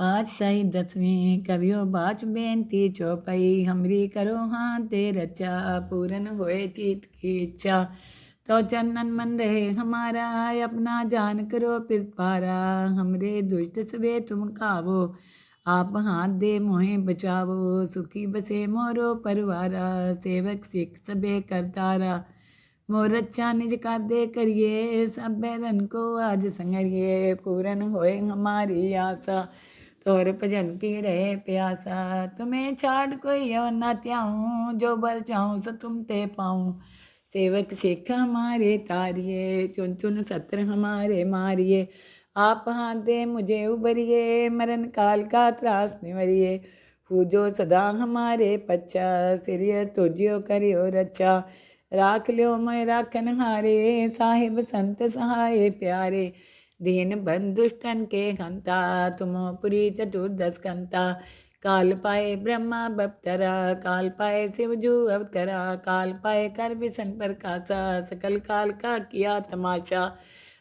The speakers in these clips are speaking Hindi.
पातशाही दसवीं कवियो बाच बेनती चौपाई हमरी करो हाथ दे रचा पूरन होए चित की इच्छा। तो चंदन मन रहे हमारा अपना जान करो पिरपारा हमरे दुष्ट सबे तुम खावो आप हाथ दे मोहे बचावो सुखी बसे मोरो परवारा सेवक सिख सबे करतारा मोर अच्छा निज का दे करिए सब बैरन को आज संगरिए पूरन होए हमारी आशा तोर भजन की रहे प्यासा तुम्हें छाड़ कोई और न त्याऊं जो बर चाहूं सो तुम ते पाऊं सेवक सिख हमारे तारिये चुन चुन सत्र हमारे मारिए आप हाथ दे मुझे उबरिए मरण काल का त्रास निवरिए पूजो सदा हमारे पच्चा सिरिय तुझियो करियो रचा राख लियो मैं राखन हारे साहिब संत सहाय प्यारे दीन बंधुष्टन के हंता तुमो पुरी चतुर्दश कंता काल पाए ब्रह्मा बप्तरा काल पाए शिवजू अवतरा काल पाए कर विसन प्रकाशा सकल काल का किया तमाशा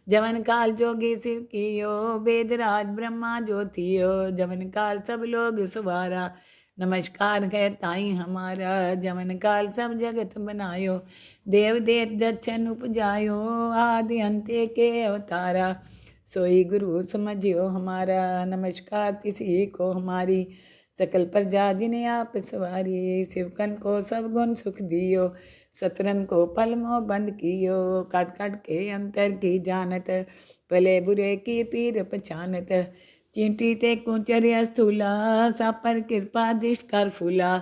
जवन काल जोगी शिव कियो वेदराज ब्रह्मा ज्योतियो जवन काल सब लोग सुवारा नमस्कार है ताई हमारा जवन काल सब जगत बनायो देव देत दक्षन उपजायो आदि अंत्य के अवतारा सोई गुरु समझियो हमारा नमस्कार किसी को हमारी सकल प्रजा जिन्हें आप सवारी शिवकन को सब गुण सुख दियो सतरन को पल मोह बंद कियो काट काट के अंतर की जानत भले बुरे की पीर पहचानत चींटी ते कुचर्य स्थूला सापर कृपा दृष्ट कर फूला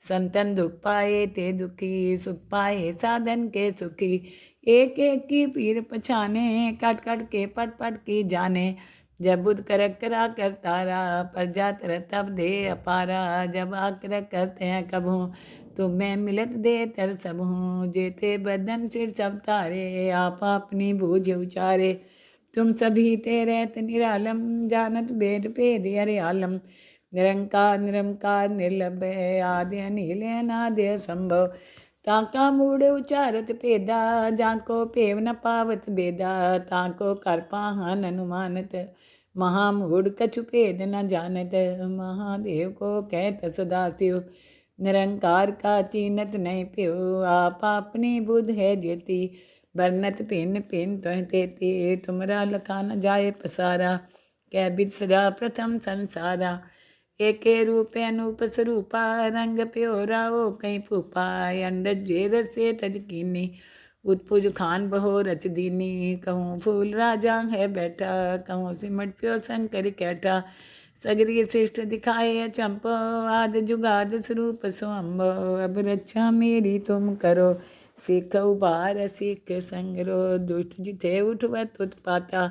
संतन दुख पाए ते दुखी सुख पाए साधन के सुखी एक एक की पीर पछाने काट काट के पट पट की जाने जब बुद्ध कर करा कर तारा प्रजा तर तब दे अपारा जब आकर करते हैं कबहू तुम्हें मिलत दे तर सब हूँ जेते बदन सिर सब तारे आप अपनी बूझ उचारे तुम सभी तेरे निरालम जानत भेद भेद अरे आलम निरंकार निरंकार निर्लभ आदि अनिल अनादि संभव ताका मूड उचारत भेदा जाको पेव न पावत बेदा ताको कर पाहन अनुमानत महामूढ़ कछु भेद न जानत महादेव को कहत सदा शिव निरंकार का चीनत नहीं प्यो आप अपनी बुध है जेती बरनत पिन पिन तुह तेती तुमरा लखा न जाए पसारा कै बिसरा प्रथम संसारा एके रूप अनूप स्वरूपा रंग प्योरा ओ कहीं फूपा अंडज जेर से तज कीनी उत्पुज खान बहो रच दीनी कहूँ फूल राजा है बैठा कहूँ सिमट प्यो शंकर कैठा सगरी शिष्ट दिखाए चंपो आद जुगाद स्वरूप स्वम्भो अब रक्षा मेरी तुम करो सिख उबार सिख संगरो दुष्ट जिथे उठवत उत्पाता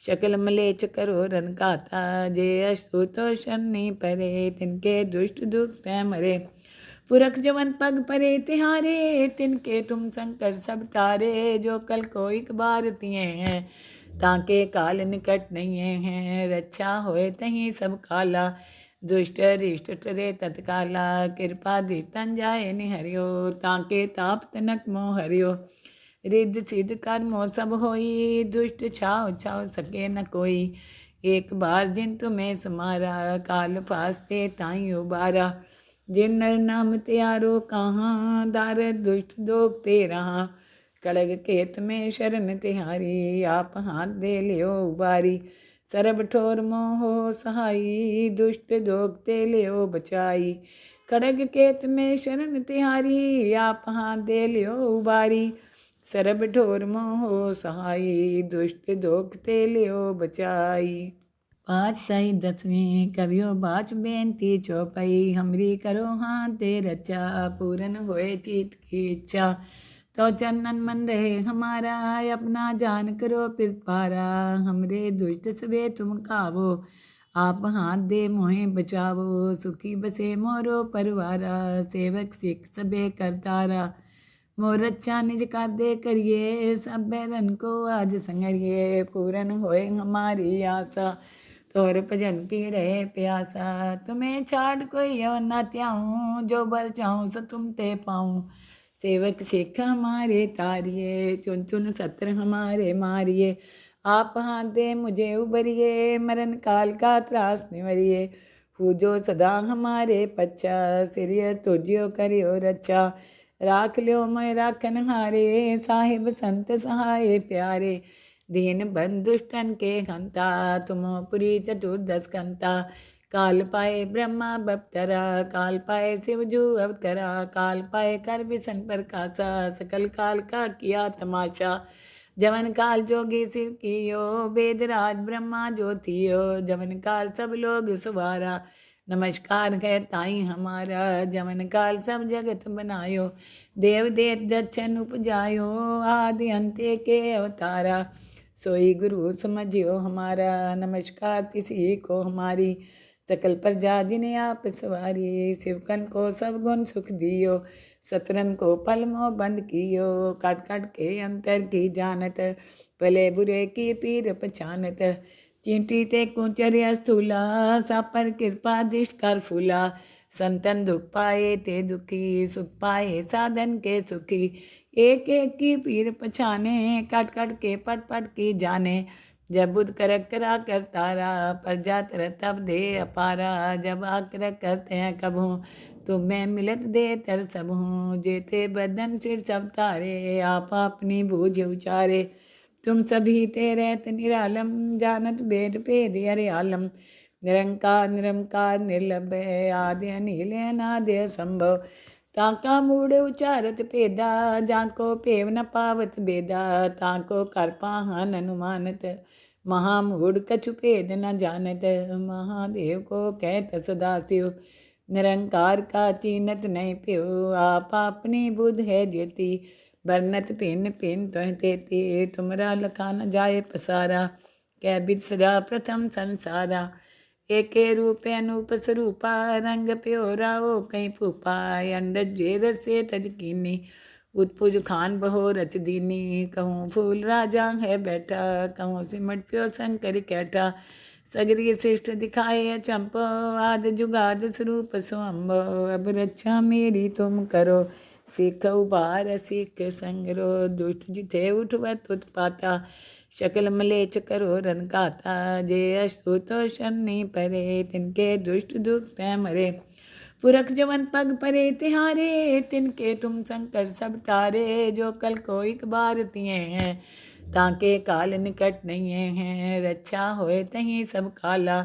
शकल मलेच करो रन गाता जे अस्तुतो शनि परे तिनके दुष्ट दुख तै मरे पुरख जवन पग परे तिहारे तिनके तुम शंकर सब टारे जो कल को एक बार तिये हैं ताके काल निकट नहीं हैं रक्षा होए तहीं सब काला दुष्ट रिष्ट टरे तत्काला कृपा धीतन जाए निहरियो ताके ताप तनक मोह हरियो रिद्ध सिद्ध कर्मो सब होई दुष्ट छाव छाव सके न कोई एक बार जिन तुम्हें समारा काल फास्ते ताई उबारा जिन नर नाम त्यारो कहाँ दार दुष्ट दोग ते रहा कड़ग केत में शरण तिहारी आप हाथ दे लियो उबारी सरब ठोर मोहो सहाई दुष्ट दोग ते लियो बचाई कड़ग केत में शरण तिहारी आप हाथ दे लियो उबारी सरब ठोर मोहो सहाई दुष्ट दोग ते लियो बचाई। पातशाही दसवीं कवियो बाच बेनती चौपाई हमरी करो हाथ दे रचा पूरन होए चित की इच्छा। तो चंदन मन रहे हमारा अपना जान करो पिरपारा हमरे दुष्ट सबे तुम खावो आप हाथ दे मोहे बचावो सुखी बसे मोरो परवारा सेवक सिख सबे करतारा मोर अच्छा निज का दे करिए सब बैरन को आज संगरिए पूरन होए हमारी आशा तोर भजन की रहे प्यासा तुम्हें छाड़ कोई और न त्याऊं जो बर चाहूं सो तुम ते पाऊं सेवक सिख हमारे तारिये चुन चुन सत्र हमारे मारिए आप हाथ दे मुझे उबरिए, मरण काल का त्रास निवरिए। पूजो सदा हमारे पच्चा, सिरिय तुझियो करियो रचा। राख लियो मैं राखन हारे, साहिब संत सहाय प्यारे। दीन बंधु दुष्टन के हंता, तुमो पुरी चतुर्दश कंता। काल पाए ब्रह्मा बप्तरा, काल पाए शिवजू अवतरा। काल पाए कर विसन प्रकाशा, सकल काल का किया तमाशा। जवन काल जोगी शिव कियो, वेदराज ब्रह्मा ज्योतियो। जवन काल सब लोग सवारा, नमस्कार है ताई हमारा। जवन काल सब जगत बनायो, देव देत दक्षन उपजायो। आदि अंत्य के अवतारा, सोई गुरु समझियो हमारा। नमस्कार किसी को हमारी, सकल प्रजा जिन्हें आप सवारी। शिवकन को सब गुण सुख दियो, शत्रन को पल मोह बंद कियो। काट काट के अंतर की जानत, भले बुरे की पीर पछानत। चींटी ते कुचर्य स्थूला, सापर कृपा दृष्ट कर फूला। संतन दुख पाए ते दुखी, सुख पाए साधन के सुखी। एक एक की पीर पछाने, काट काट के पट पट की जाने। जब बुद्ध करक करा कर तारा, प्रजा तर तब दे अपारा। जब आकर करते हैं कबहू, तुम मैं मिलत दे तर सब हूँ। जेते बदन सिर सब तारे, आप अपनी बूझ उचारे। तुम सभी ते रहत निरालम, जानत वेद भेद अरे आलम। निरंकार निरंकार निर्लभय, आदि अनिल अनादि संभव। ताका मूढ़ उचारत पेदा, जाको पेव न पावत बेदा। ताको कर पाहन अनुमानत, महामूढ़ कछु भेद न जानत। महादेव को कहत सदा शिव, निरंकार का चीनत नहीं प्यो। आप अपनी बुध है जेती, बरनत पिन पिन तुह तेती। तुमरा लखा न जाए पसारा, कै बिसरा प्रथम संसारा। एके रूप अनूप स्वरूपा, रंग प्योरा ओ कहीं फूपा। अंडज जे रसे तज कीनी, उत्पुज खान बहो रच दीनी। कहूँ फूल राजा है बैठा, कहूँ सिमट प्यो शंकर कैठा। सगरी शिष्ट दिखाए चंपो, आद जुगाद स्वरूप स्वम्भो। अब रक्षा मेरी तुम करो, सीख उबार सीख संगरो। दुष्ट जिथे उठवत उत्पाता, शकल मलेच करो रन गाता। जे अस्तुतो शनि परे, तिनके दुष्ट दुख तै मरे। पुरख जवन पग परे तिहारे, तिनके तुम शंकर सब तारे। जो कल को एक बार तिये हैं, ताके काल निकट नहीं हैं। रक्षा होए तहीं सब काला,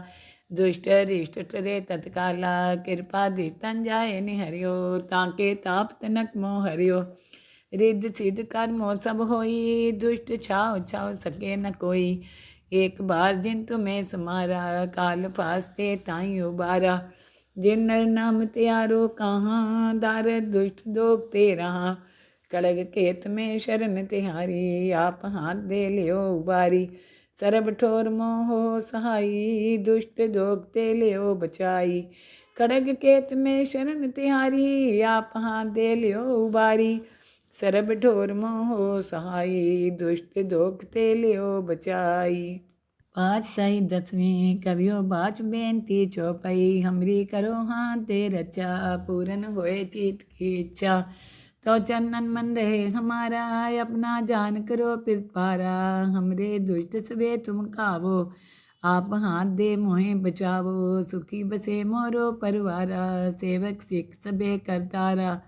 दुष्ट रिष्ट टरे तत्काला। कृपा दृष्टन जाए निहरियो, ताके ताप तनक मोह हरियो। रिद्ध सिद्ध कर्मो सब होई, दुष्ट छाव छाव सके न कोई। एक बार जिन तुम्हें समारा, काल फास्ते ताई उबारा। जिन नर नाम त्यारो कहाँ, दार दुष्ट दोग ते रहा। कड़ग केत में शरण तिहारी, आप हाथ दे लियो उबारी। सरब ठोर मोहो सहाई, दुष्ट दोग ते लियो बचाई। खड़ग केत में शरण तिहारी, आप हाथ दे लियो उबारी। सरब ठोर मोहो सहाई, दुष्ट दोग ते लियो बचाई। पातशाही दसवीं कवियो बाच बेनती चौपाई। हमरी करो हाथ दे रचा, पूरन होए चित की इच्छा। तो चंदन मन रहे हमारा, अपना जान करो पिरपारा। हमरे दुष्ट सबे तुम खावो, आप हाथ दे मोहे बचावो। सुखी बसे मोरो परवारा, सेवक सिख सबे करतारा।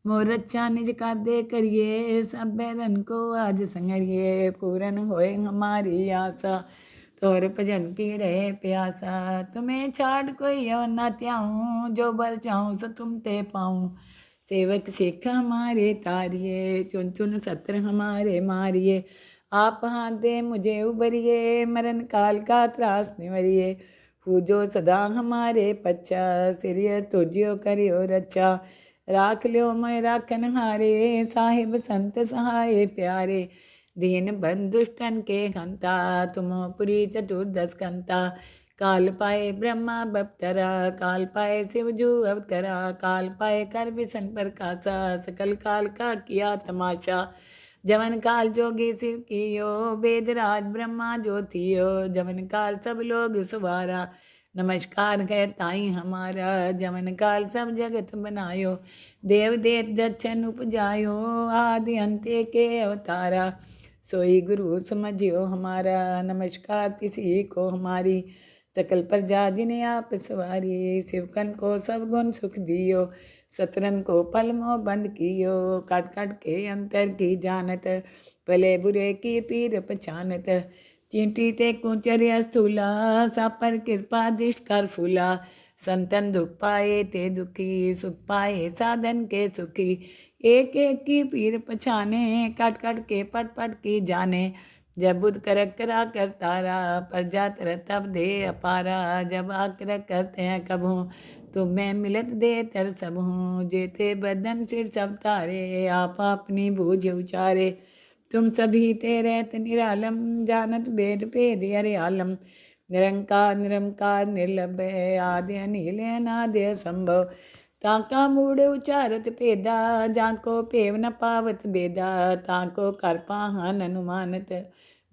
मोर रक्षा निज कर दे करिए, सब बैरन को आज संगरिए। पूरन होए हमारी आशा, तोर भजन की रहे प्यासा। तुम्हें छाड़ कोई और न त्याऊँ, जो बर चाहूँ सो तुम ते पाऊँ। सेवक सिख हमारे तारिये, चुन चुन सत्र हमारे मारिये। आप हाथ दे मुझे उबरिए, मरण काल का त्रास निवरिए। पूजो सदा हमारे पच्चा, सिरिय तुझियो करियो रचा। राख लियो मैं राखन हारे, साहिब संत सहाय प्यारे। दीन बंधु दुष्टन के हंता, तुमो पुरी चतुर्दश कंता। काल पाए ब्रह्मा बप्तरा, काल पाए शिवजू अवतरा। काल पाए कर विसन प्रकाशा, सकल काल का किया तमाशा। जवन काल जोगी शिव कियो, वेदराज ब्रह्मा ज्योतियो। जवन काल सब लोग सवारा, नमस्कार है ताई हमारा। जवन काल सब जगत बनायो, देव देत दक्षन उपजायो। आदि अंत्य के अवतारा, सोई गुरु समझियो हमारा। नमस्कार किसी को हमारी, सकल प्रजा जिन्हें आप सवारी। शिवकन को सब गुण सुख दियो, शत्रन को पल मोह बंद कियो। काट काट के अंतर की जानत, भले बुरे की पीर पहचानत। चींटी ते कुचर्य स्थूला, सापर कृपा दृष्ट कर फूला। संतन दुख पाए ते दुखी, सुख पाए साधन के सुखी। एक एक की पीर पछाने, काट काट के पट पट की जाने। जब बुद्ध कर करा कर तारा, प्रजा तर तब दे अपारा। जब आकर करते हैं कब हूँ, तुम मैं मिलत दे तर सब हूँ। जेते बदन सिर सब तारे, आप अपनी बूझ उचारे। तुम सभी ते रहत निरालम, जानत भेद भेद अरे आलम। निरंकार निरंकार निर्लभय, आदि अनिल अनादि असंभव। ताका मूढ़ उचारत भेदा, जाको पेव न पावत बेदा। ताको कर पाहन अनुमानत,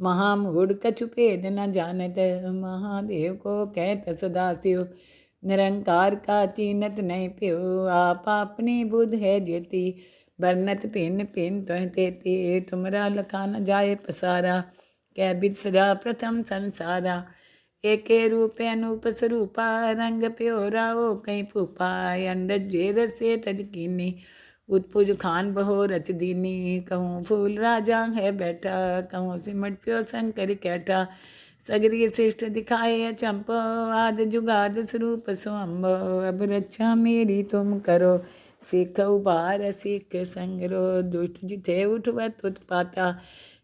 महामूढ़ कछु भेद न जानत। महादेव को कहत सदा शिव, निरंकार का चीनत नहीं प्यो। आप अपनी बुध है जेती, बरनत पिन पिन तुह तेती। तुमरा लखा न जाए पसारा, कै बिसरा प्रथम संसारा। एके रूप अनूप स्वरूपा, रंग प्योरा ओ कहीं फूपा। अंडज जे रसे तज कीनी, उत्पुज खान बहो रच दीनी। कहूँ फूल राजा है बैठा, कहूँ सिमट प्यो शंकर कैठा। सगरी शिष्ट दिखाए चंपो, आद जुगाद स्वरूप स्वम्भो। अब रक्षा मेरी तुम करो, सिख उबार सिख संगरो। दुष्ट जिथे उठवत उत्पाता,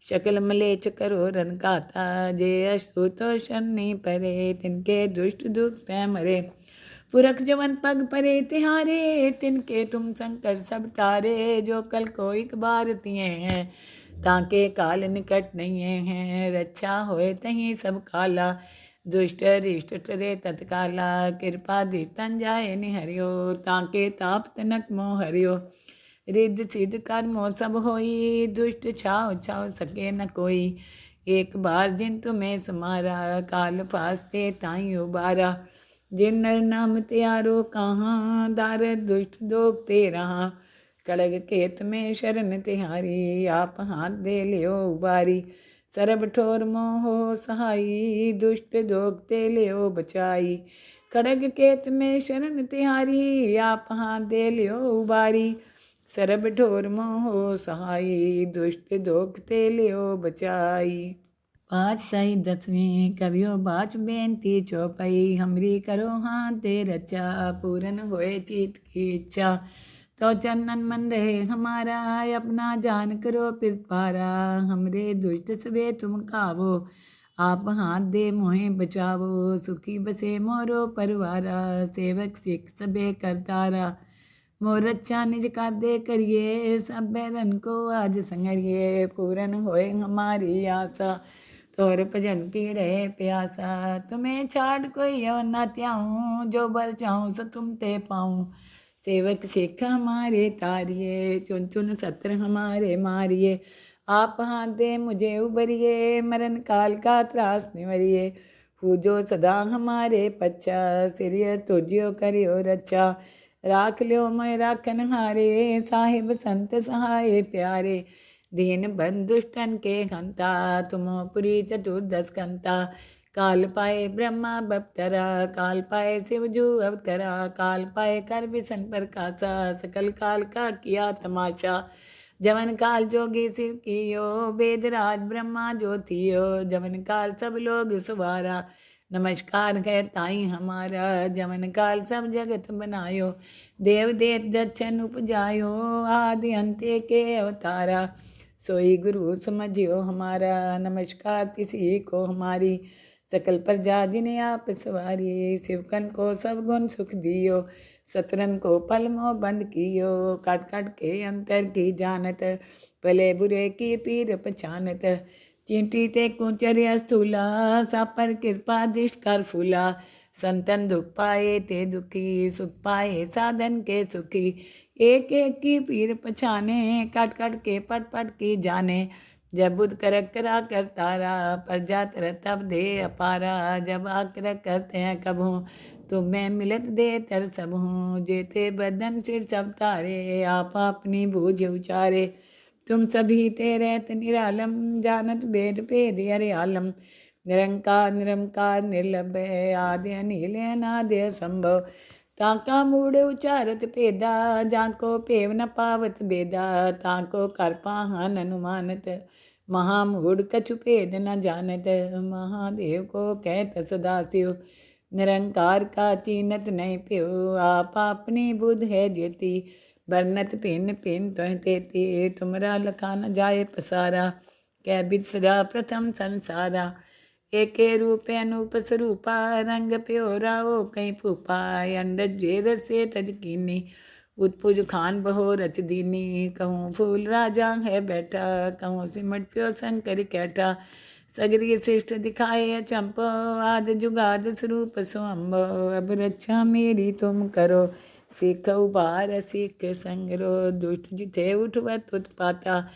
शकल मलेच करो रन खाता। जे अस्तुतो शनि परे, तिनके दुष्ट दुख पै मरे। पुरख जवन पग परे तिहारे, तिनके तुम शंकर सब टारे। जो कल को एक बार तिए हैं, ताके काल निकट नहीं है। रक्षा होए तहीं सब काला, दुष्ट रिष्ट टरे तत्काला। कृपा धीतन जाए निहरियो, ताके ताप तनक मोह हरियो। रिद्ध सिद्ध कर्मो सब होई, दुष्ट छाव छाव सके न कोई। एक बार जिन तुम्हें समारा, काल फास्ते ताई उबारा। जिन नर नाम त्यारो कहाँ, दारद दुष्ट दोगते रहा। कड़ग केत में शरण तिहारी, आप हाथ दे लियो उबारी। सरब ठोर मोह सहाई, दुष्ट दोगते लियो बचाई। खड़ग केत में शरण तिहारी, आप हाथ दे लियो उबारी। सरब ठोर मोह सहाई, दुष्ट दोगते लियो बचाई। पातशाही 10वीं कवियो बाच बेनती चौपाई। हमरी करो हाथ दे रचा, पूरन होए चित की इच्छा। तो चंदन मन रहे हमारा, अपना जान करो पिरपारा। हमरे दुष्ट सबे तुम खावो, आप हाथ दे मोहे बचावो। सुखी बसे मोरो परवारा, सेवक सिख सबे करतारा। मोर रक्षा निज कर दे करिए, सब बैरन को आज संगरिए। पूरन होए हमारी आशा, तोर भजन की रहे प्यासा। तुम्हें छाड़ कोई और न त्याऊँ, जो बर चाहूँ सो तुम ते पाऊँ। सेवक सिख हमारे तारिये, चुन चुन सत्र हमारे मारिए। आप हाथ दे मुझे उबरिए, मरण काल का त्रास निवरिए। पूजो सदा हमारे पच्चा, सिरिय तुझियो करियो रक्षा। राख लियो मैं राखन हारे, साहिब संत सहाय प्यारे। दीन बंधु दुष्टन के हंता, तुमो पुरी चतुर्दश कंता। काल पाए ब्रह्मा बप्तरा, काल पाए शिवजू अवतरा। काल पाए कर विसन प्रकाशा, सकल काल का किया तमाशा। जवन काल जोगी शिव कियो, वेदराज ब्रह्मा ज्योतियो। जवन काल सब लोग सवारा, नमस्कार है ताई हमारा। जवन काल सब जगत बनायो, देव देत दक्षन उपजायो। आदि अंत्य के अवतारा, सोई गुरु समझियो हमारा। नमस्कार किसी को हमारी, सकल प्रजा जिन्हें आप सवारी। शिवकन को सब गुण सुख दियो, शत्रन को पल मोह बंद कियो। काट काट के अंतर की जानत, भले बुरे की पीर पहचानत। चींटी ते कुचर्य स्थूला, सापर कृपा दृष्ट कर फूला। संतन दुख पाए ते दुखी, सुख पाए साधन के सुखी। एक एक की पीर पछाने, काट काट के पट पट की जाने। जब बुद्ध कर करा कर तारा, प्रजा तर तब दे अपारा। जब आकर करते हैं कब हूँ, तुम मैं मिलत दे तर सब हूँ। जेते बदन सिर सब तारे, आप अपनी बूझ उचारे। तुम सभी ते रहत निरालम, जानत भेद भेद हरियालम। निरंकार निरंकार निर्लभय, आदि अनिल अनादि असंभव। ताका मूढ़ उचारत भेदा, जाको पेव न पावत बेदा। ताको कर पाहन अनुमानत, महामूढ़ कछु भेद न जानत। महादेव को कहत सदाशिव, निरंकार का चीनत नहीं प्यो। आप अपनी बुध है जेती, बरनत भिन्न भिन्न तुह तेती। तुमरा लखा न जाए पसारा, कै बिद सदा प्रथम संसारा। एके रूप अनूप स्वरूपा, रंग प्योरा ओ कई फूपा। अंडज जे रसे तज कीनी, उत्पुज खान बहो रच दीनी। कहूँ फूल राजा है बैठा, कहूँ सिमट प्यो शंकर कैठा। सगरी शिष्ट दिखाए अचंपो, आद जुगाद स्वरूप स्वम्भो। अब रक्षा मेरी तुम करो, सीख उबार सीख संगरो। दुष्ट जिथे उठवत उत्पाता,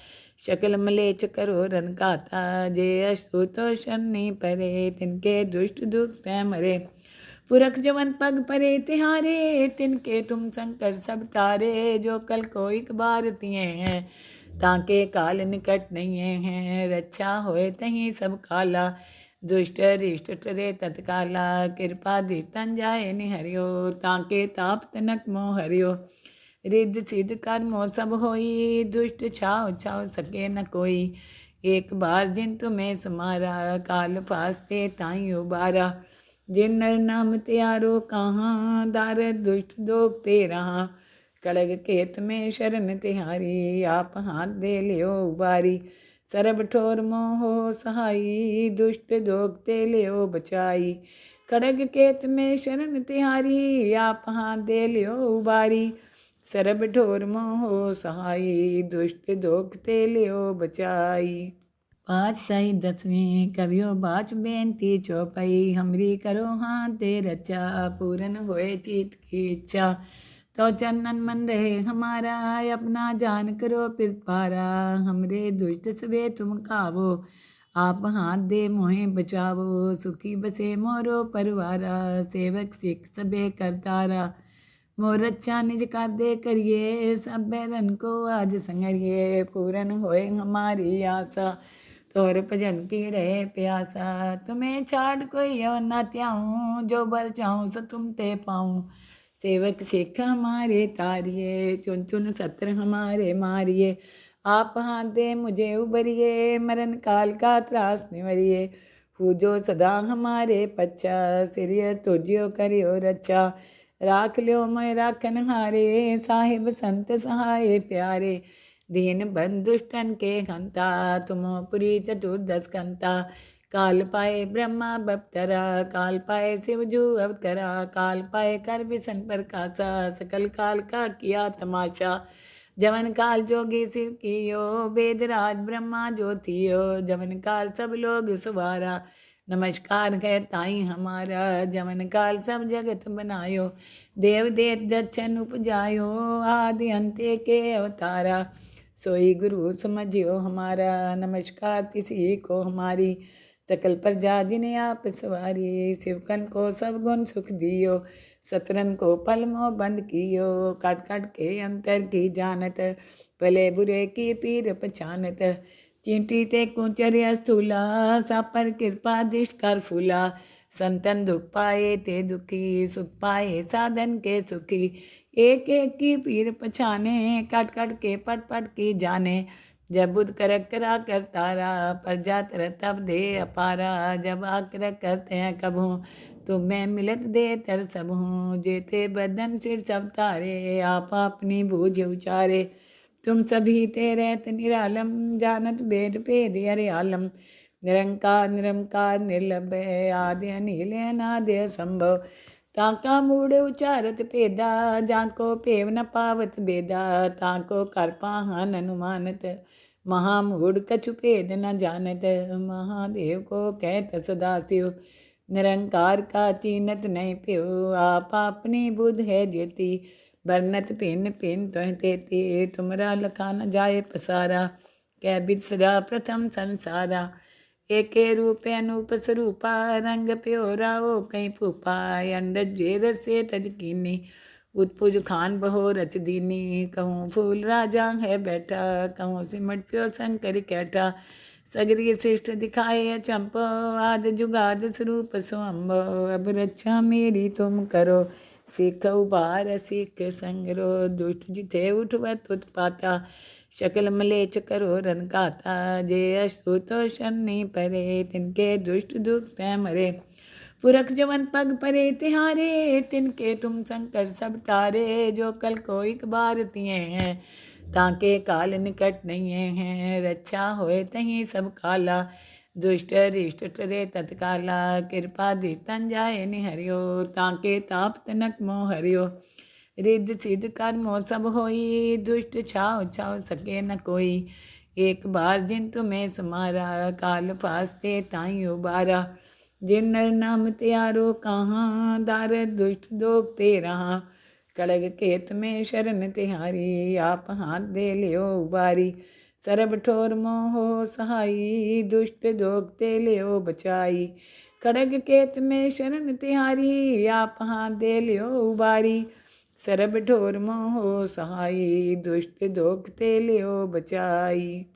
शकल मलेच करो रन काता। जे अस्तुतो शनि परे, तिनके दुष्ट दुख तै मरे। पुरख जवन पग परे तिहारे, तिनके तुम शंकर सब टारे। जो कल को एक बार तिये हैं, ताके काल निकट नहीं है। रक्षा होए तहीं सब काला, दुष्ट रिष्ट टरे तत्काला। कृपा धीतन जाए निहरियो, ताके ताप तनक मोह हरियो। रिद्ध सिद्ध कर्मो सब होई, दुष्ट छाव छाव सके न कोई। एक बार जिन तुम्हें समारा, काल फास्ते ताई उबारा। जिन नर नाम त्यारो कहाँ, दार दुष्ट दोग ते रहा। कड़ग केत में शरण तिहारी, आप हाथ दे लियो उबारी। सरब ठोर मोहो सहाई, दुष्ट दोग ते लियो बचाई। कड़ग केत में शरण तिहारी, आप हाथ दे लियो उबारी। सरब ठोर मोहो सहाई, दुष्ट दोग ते लियो बचाई। पातशाही दसवीं कवियो बाच बेनती चौपाई। हमरी करो हाथ दे रचा, पूरन होए चित की इच्छा। तो चंदन मन रहे हमारा, अपना जान करो पिरपारा। हमरे दुष्ट सबे तुम कावो, आप हाथ दे मोहे बचावो। सुखी बसे मोरो परवारा, सेवक सिख सबे करतारा। मोर रक्षा निज कर दे करिए, सब बैरन को आज संगरिए। पूरन होए हमारी आशा, तोर भजन की रहे प्यासा। तुम्हें छाड़ कोई और न त्याऊँ, जो बर चाहूँ सो तुम ते पाऊँ। सेवक सिख हमारे तारिये, चुन चुन सत्र हमारे मारिए। आप हाथ दे मुझे उबरिए, मरण काल का त्रास निवरिए। पूजो सदा हमारे पच्चा, सिरिय तुझियो करियो रक्षा। राख लियो मैं राखन हारे, साहिब संत सहाय प्यारे। दीन बंधु दुष्टन के हंता, तुमो पुरी चतुर्दश कंता। काल पाए ब्रह्मा बपतरा, काल पाए शिवजू अवतरा। काल पाए कर विसन प्रकाशा, सकल काल का किया तमाशा। जवन काल जोगी शिव कियो, वेदराज ब्रह्मा ज्योतियो। जवन काल सब लोग सवारा, नमस्कार है ताई हमारा। जवन काल सब जगत बनायो, देव देत दक्षन उपजायो। आदि अंत्य के अवतारा, सोई गुरु समझियो हमारा। नमस्कार किसी को हमारी, सकल प्रजा जिन्हें आप सवारी। शिवकन को सब गुण सुख दियो, सतरन को पल मोह बंद कियो। कट कट के अंतर की जानत, भले बुरे की पीर पछानत। चींटी ते कुचर्य स्थूला, सापर कृपा दृष्ट कर फूला। संतन दुख पाए ते दुखी, सुख पाए साधन के सुखी। एक एक की पीर पछाने, कट कट के पट पट की जाने। जब बुद्ध करक करा कर तारा, प्रजा तर तब दे अपारा। जब आकर करते हैं कबहू, तुम्हें मिलत दे तर सब हूँ। जेते बदन सिर सब तारे, आप अपनी बूझ उचारे। तुम सभी ते रहत निरालम, जानत भेद भेद हरियालम। निरंकार निरंकार निर्लभय, आदि अनिल अनादि असंभव। ताका मूढ़ उचारत भेदा, जाको पेव न पावत बेदा। ताको कर पाहन अनुमानत, महामूढ़ कछु भेद न जानत। महादेव को कहत सदाशिव, निरंकार का चीनत नहीं प्यो। आप अपनी बुध है जेती, बरनत भिन्न भिन्न तुह तेती। तुमरा लखा न जाए पसारा, कै बिद सदा प्रथम संसारा। एके रूप अनूप स्वरूपा, रंग प्योरा ओ कई फूपा। अंडज जे रसे तज कीनी, उत्पुज खान बहो रच दीनी, कहूँ फूल राजा है बैठा, कहूँ सिमट प्यो शंकर कैठा। सगरी शिष्ट दिखाए अचंपो, आद जुगाद स्वरूप स्वयंभो। अब रक्षा मेरी तुम करो, सीख उबार सीख संगरो। दुष्ट जिथे उठवत उत्पाता, शकल मलेच करो रन काता। जे अस्तुतो शनि परे, तिनके दुष्ट दुख तै मरे। पुरख जवन पग परे तिहारे, तिनके तुम शंकर सब तारे। जो कल को एक बार तिये हैं, ताके काल निकट नहीं हैं। रक्षा होए तहीं सब काला, दुष्ट रिष्ट टरे तत्काला। कृपा धीतन जाए निहरियो, ताके ताप तनक मोह हरियो। रिद्ध सिद्ध कर्मो सब होई, दुष्ट छाव छाव सके न कोई। एक बार जिन तुम्हें समारा, काल फास्ते ताई उबारा। जिन नर नाम त्यारो कहाँ, दारद दुष्ट दोग ते रहा। कड़ग केत में शरण तिहारी, आप हाथ दे लियो उबारी। सरब ठोर मोहो सहाई, दुष्ट दोग ते लियो बचाई। खड़ग केत में शरण तिहारी, आप हाथ दे लियो उबारी। सरब ठोर मोहो सहाई, दुष्ट दोग ते लियो बचाई।